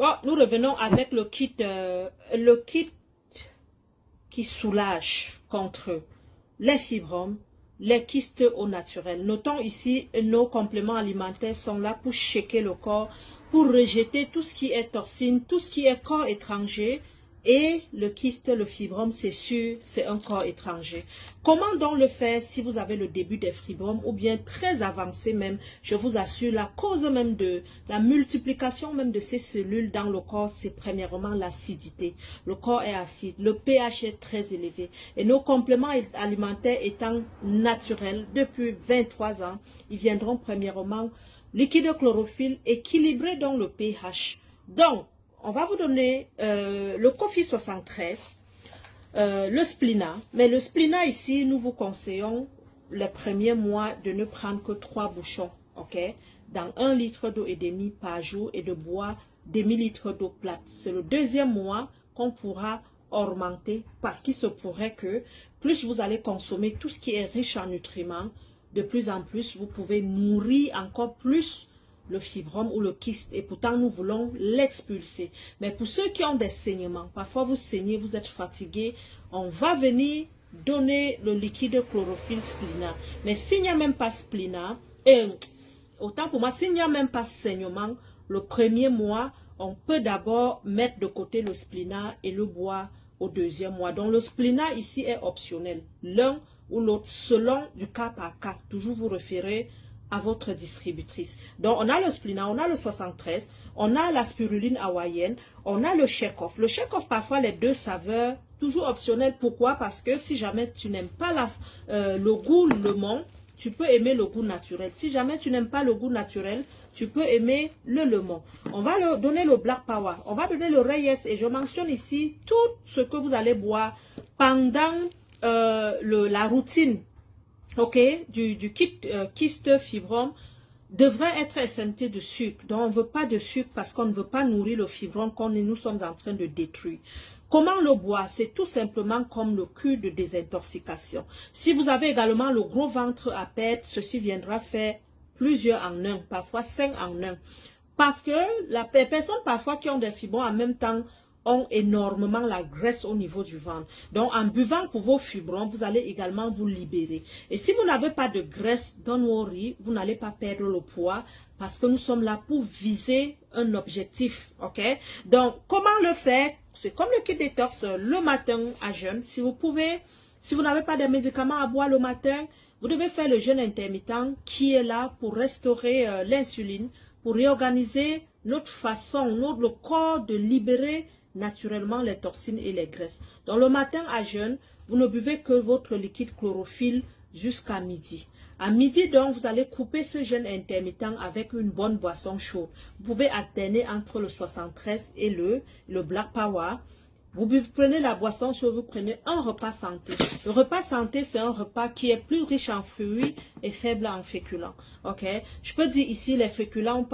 Bon, nous revenons avec le kit qui soulage contre les fibromes, les kystes au naturel. Notons ici, nos compléments alimentaires sont là pour checker le corps, pour rejeter tout ce qui est toxine, tout ce qui est corps étranger. Et le kyste, le fibrome, c'est sûr, c'est un corps étranger. Comment donc le faire si vous avez le début des fibromes ou bien très avancé même? Je vous assure, la cause même de la multiplication même de ces cellules dans le corps, c'est premièrement l'acidité. Le corps est acide, le pH est très élevé. Et nos compléments alimentaires étant naturels depuis 23 ans, ils viendront premièrement liquide chlorophylle équilibrer dans le pH. Donc, on va vous donner le Coffee 73, le Splina. Mais le Splina ici, nous vous conseillons les premiers mois de ne prendre que 3 bouchons, ok, dans 1 litre d'eau et demi par jour et de boire demi-litre d'eau plate. C'est le deuxième mois qu'on pourra augmenter parce qu'il se pourrait que plus vous allez consommer tout ce qui est riche en nutriments, de plus en plus vous pouvez nourrir encore plus le fibrome ou le kyste, et pourtant nous voulons l'expulser. Mais pour ceux qui ont des saignements, parfois vous saignez, vous êtes fatigué, on va venir donner le liquide chlorophylle Splina. Mais s'il n'y a même pas Splina, autant pour moi, s'il n'y a même pas saignement, le premier mois, on peut d'abord mettre de côté le Splina et le boire au deuxième mois. Donc le Splina ici est optionnel, l'un ou l'autre, selon du cas par cas. Toujours vous référez à votre distributrice. Donc, on a le Splina, on a le 73, on a la spiruline hawaïenne, on a le shake-off. Le shake-off, parfois, les deux saveurs, toujours optionnel. Pourquoi? Parce que si jamais tu n'aimes pas le goût lemon, tu peux aimer le goût naturel. Si jamais tu n'aimes pas le goût naturel, tu peux aimer le lemon. On va leur donner le Black Power, on va donner le Reyes, et je mentionne ici tout ce que vous allez boire pendant la routine, ok, du kyste fibrome devrait être exempté de sucre. Donc, on ne veut pas de sucre parce qu'on ne veut pas nourrir le fibrome qu'on nous sommes en train de détruire. Comment le boire? C'est tout simplement comme le cure de désintoxication. Si vous avez également le gros ventre à perdre, ceci viendra faire plusieurs en un, parfois 5 en un. Parce que les personnes parfois qui ont des fibromes en même temps ont énormément la graisse au niveau du ventre. Donc, en buvant pour vos fibromes, vous allez également vous libérer. Et si vous n'avez pas de graisse dans vos riz, vous n'allez pas perdre le poids parce que nous sommes là pour viser un objectif, ok? Donc, comment le faire? C'est comme le kit détox le matin à jeûne. Si vous pouvez, si vous n'avez pas de médicaments à boire le matin, vous devez faire le jeûne intermittent qui est là pour restaurer l'insuline, pour réorganiser notre façon, notre corps de libérer naturellement les toxines et les graisses. Donc le matin à jeûne, vous ne buvez que votre liquide chlorophylle jusqu'à midi. À midi, donc, vous allez couper ce jeûne intermittent avec une bonne boisson chaude. Vous pouvez alterner entre le 73 et le Black Power. Vous prenez la boisson chaude, vous prenez un repas santé. Le repas santé, c'est un repas qui est plus riche en fruits et faible en féculents. Ok? Je peux dire ici, les féculents,